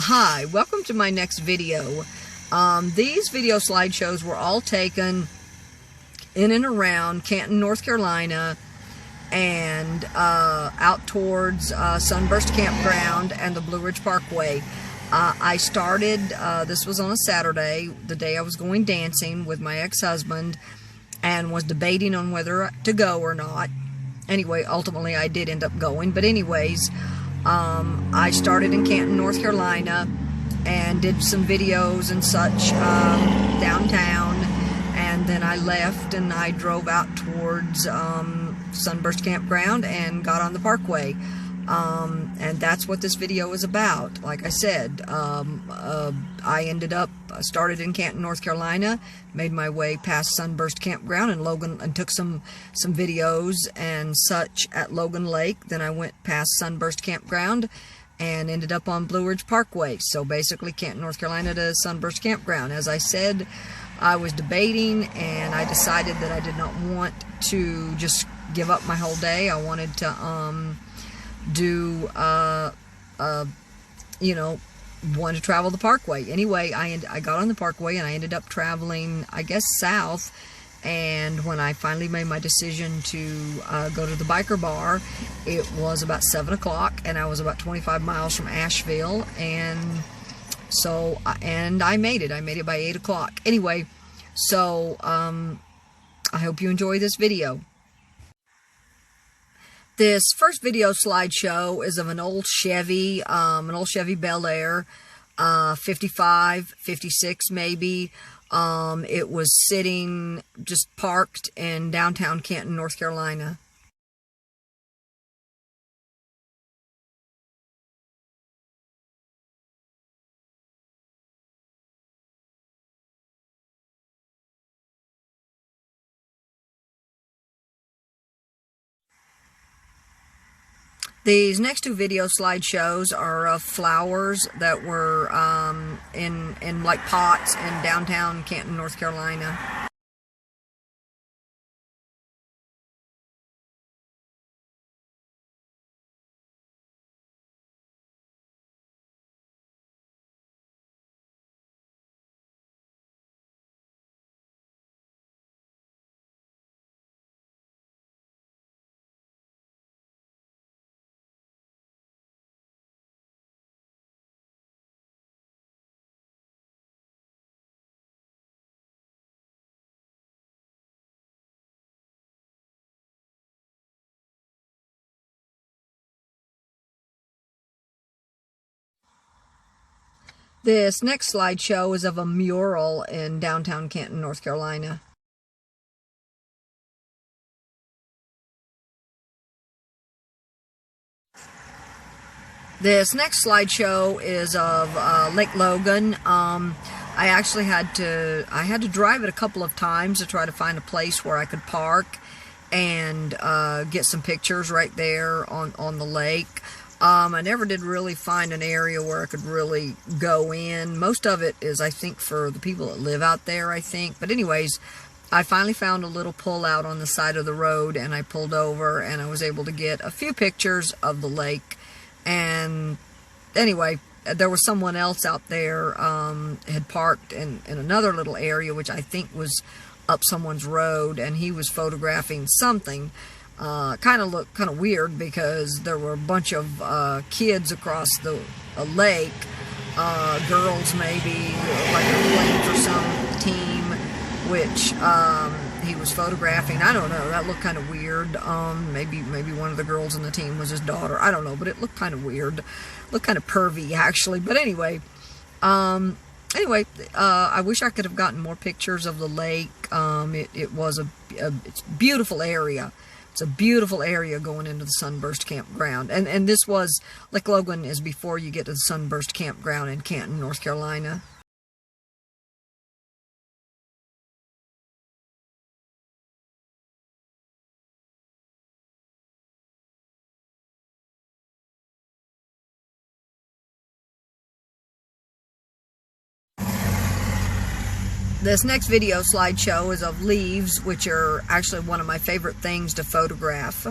Hi, welcome to my next video. These video slideshows were all taken in and around Canton, North Carolina, and out towards Sunburst Campground and the Blue Ridge Parkway. I started, this was on a Saturday, the day I was going dancing with my ex-husband, and was debating on whether to go or not. Anyway, ultimately I did end up going, but anyways, I started in Canton, North Carolina, and did some videos and such downtown, and then I left and I drove out towards Sunburst Campground and got on the Parkway, and that's what this video is about. Like I said, I ended up started in Canton, North Carolina, made my way past Sunburst Campground and Logan, and took some videos and such at Logan Lake. Then I went past Sunburst Campground and ended up on Blue Ridge Parkway. So basically Canton, North Carolina to Sunburst Campground. As I said, I was debating, and I decided that I did not want to just give up my whole day. I wanted to do you know, wanted to travel the Parkway. Anyway, I got on the Parkway and I ended up traveling, I guess, south. And when I finally made my decision to go to the biker bar, it was about 7 o'clock, and I was about 25 miles from Asheville, and so I made it. I made it by 8 o'clock. Anyway, so I hope you enjoy this video. This first video slideshow is of an old Chevy Bel Air, 55, 56 maybe. It was sitting just parked in downtown Canton, North Carolina. These next two video slideshows are of flowers that were in like pots in downtown Canton, North Carolina. This next slideshow is of a mural in downtown Canton, North Carolina. This next slideshow is of Lake Logan. I actually had to drive it a couple of times to try to find a place where I could park and get some pictures right there on the lake. I never did really find an area where I could really go in. Most of it is, I think, for the people that live out there, I think. But anyways, I finally found a little pull out on the side of the road, and I pulled over, and I was able to get a few pictures of the lake. And anyway, there was someone else out there had parked in another little area, which I think was up someone's road, and he was photographing something. Kind of looked kind of weird because there were a bunch of kids across the lake, girls maybe, like playing for some team, which he was photographing. I don't know, that looked kind of weird. Maybe one of the girls on the team was his daughter. I don't know, but it looked kind of weird. Looked kind of pervy, actually. But anyway, I wish I could have gotten more pictures of the lake. It's a beautiful area. It's a beautiful area going into the Sunburst Campground. And this was, Lake Logan is before you get to the Sunburst Campground in Canton, North Carolina. This next video slideshow is of leaves, which are actually one of my favorite things to photograph.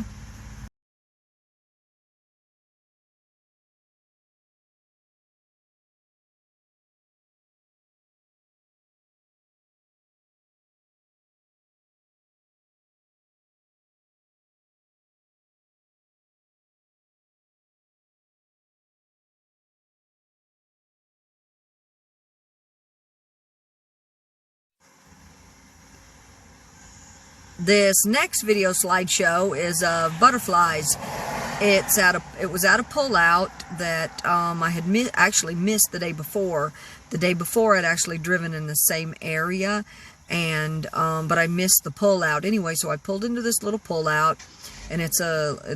This next video slideshow is of butterflies. It was at a pullout that I had actually missed the day before. The day before I'd actually driven in the same area, and but I missed the pullout anyway. So I pulled into this little pullout, and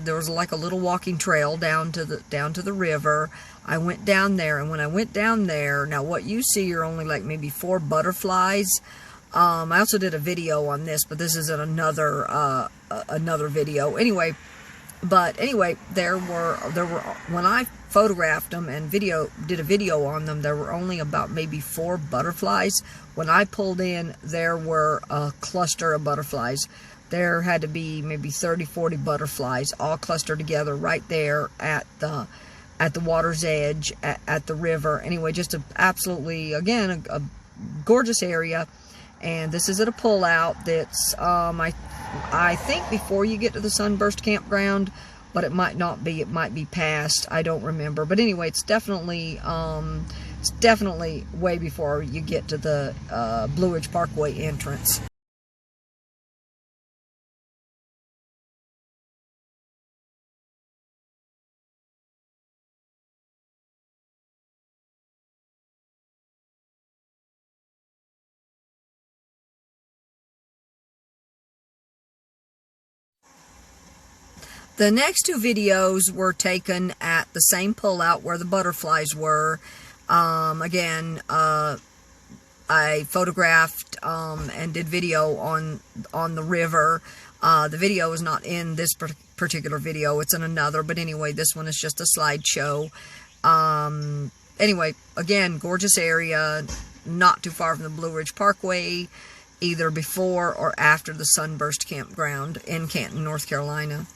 there was like a little walking trail down to the river. I went down there, and when I went down there, now what you see are only like maybe 4 butterflies. I also did a video on this, but this is another video. Anyway, there were when I photographed them and did a video on them, there were only about maybe 4 butterflies. When I pulled in, there were a cluster of butterflies. There had to be maybe 30-40 butterflies all clustered together right there at the water's edge at the river. Anyway, just absolutely, again, a gorgeous area. And this is at a pullout that's I think before you get to the Sunburst campground, but it might not be. It might be past. I don't remember. But anyway, it's definitely way before you get to the Blue Ridge Parkway entrance. The next 2 videos were taken at the same pullout where the butterflies were. Again, I photographed and did video on the river. The video is not in this particular video. It's in another. But anyway, this one is just a slideshow. Anyway, again, gorgeous area. Not too far from the Blue Ridge Parkway, either before or after the Sunburst campground in Canton, North Carolina.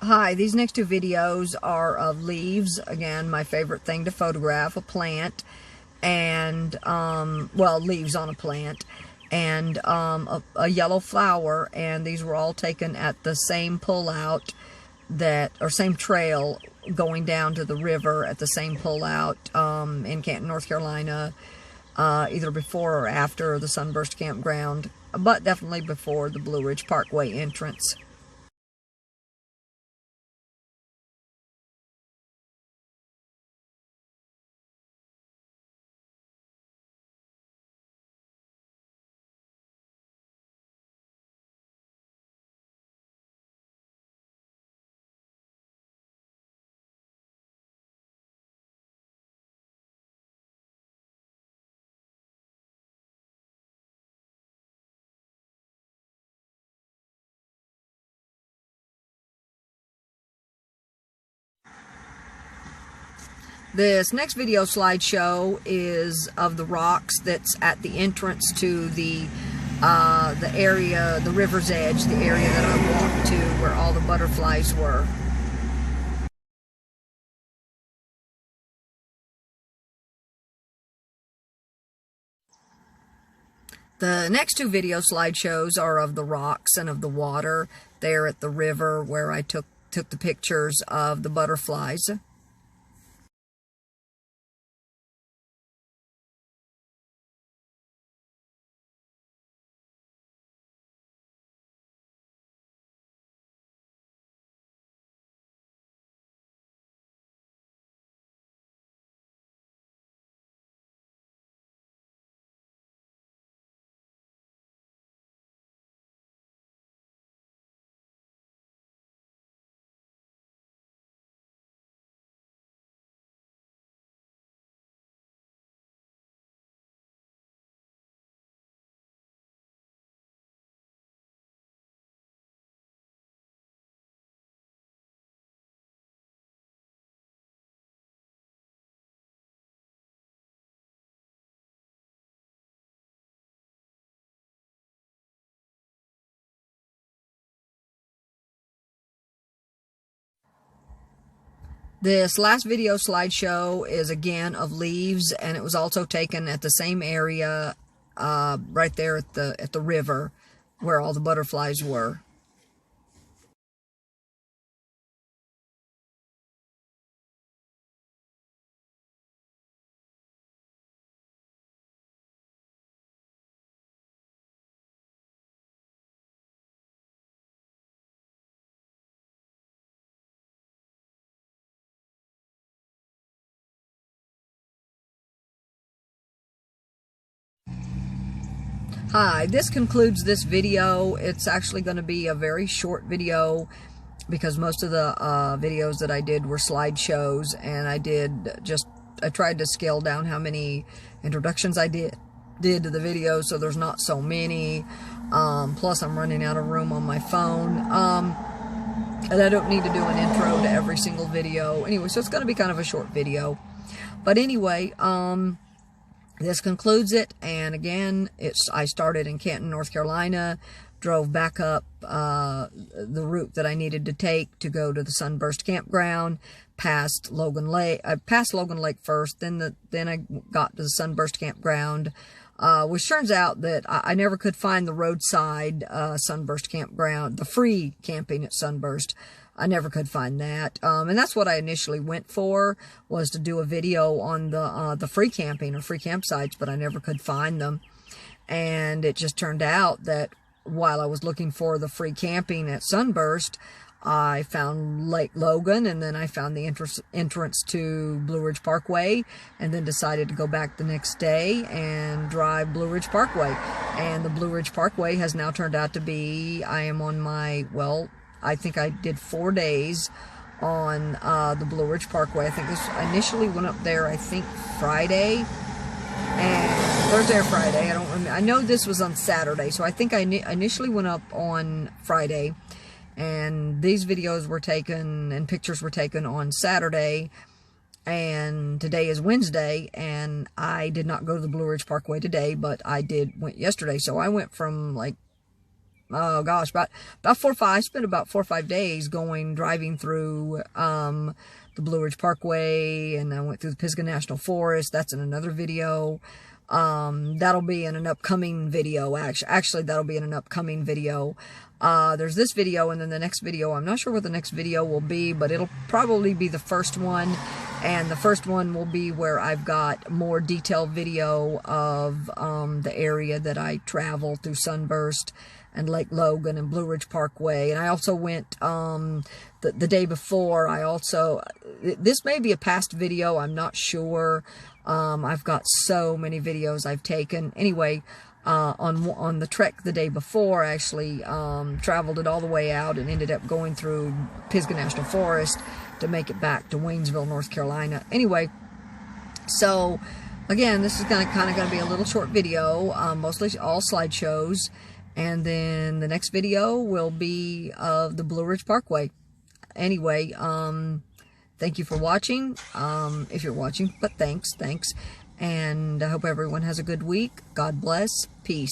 Hi, these next 2 videos are of leaves. Again, my favorite thing to photograph, a plant, and, well, leaves on a plant, and a yellow flower, and these were all taken at the same pullout or same trail going down to the river at the same pullout in Canton, North Carolina, either before or after the Sunburst campground, but definitely before the Blue Ridge Parkway entrance. This next video slideshow is of the rocks that's at the entrance to the area, the river's edge, the area that I walked to where all the butterflies were. The next 2 video slideshows are of the rocks and of the water there at the river where I took the pictures of the butterflies. This last video slideshow is again of leaves, and it was also taken at the same area right there at the river where all the butterflies were. Hi, this concludes this video. It's actually going to be a very short video because most of the videos that I did were slideshows, and I tried to scale down how many introductions I did to the video, so there's not so many. Plus I'm running out of room on my phone. And I don't need to do an intro to every single video. Anyway, so it's going to be kind of a short video. But anyway, this concludes it, and again, I started in Canton, North Carolina, drove back up the route that I needed to take to go to the Sunburst campground, past Logan Lake. I passed Logan Lake first, then I got to the Sunburst campground, which turns out that I never could find the roadside Sunburst campground, the free camping at Sunburst. I never could find that. And that's what I initially went for, was to do a video on the free camping or free campsites, but I never could find them. And it just turned out that while I was looking for the free camping at Sunburst, I found Lake Logan, and then I found the entrance to Blue Ridge Parkway, and then decided to go back the next day and drive Blue Ridge Parkway. And the Blue Ridge Parkway has now turned out to be, I am on my, well, I think I did 4 days on the Blue Ridge Parkway. I think I initially went up there, I think Friday, and Thursday or Friday, I don't remember. I know this was on Saturday, so I think I initially went up on Friday, and these videos were taken and pictures were taken on Saturday, and today is Wednesday, and I did not go to the Blue Ridge Parkway today, but I went yesterday. So I went from, like, oh gosh, I spent about 4 or 5 days driving through the Blue Ridge Parkway, and I went through the Pisgah National Forest. That's in another video. That'll be in an upcoming video. Actually, that'll be in an upcoming video. There's this video, and then the next video, I'm not sure what the next video will be, but it'll probably be the first one. And the first one will be where I've got more detailed video of the area that I traveled through Sunburst and Lake Logan and Blue Ridge Parkway. And I also went the day before. This may be a past video, I'm not sure. I've got so many videos I've taken. Anyway, on the trek the day before, I actually traveled it all the way out and ended up going through Pisgah National Forest to make it back to Waynesville, North Carolina. Anyway, so again, this is kind of going to be a little short video, mostly all slideshows, and then the next video will be of the Blue Ridge Parkway. Anyway, thank you for watching, if you're watching, but thanks, and I hope everyone has a good week. God bless. Peace.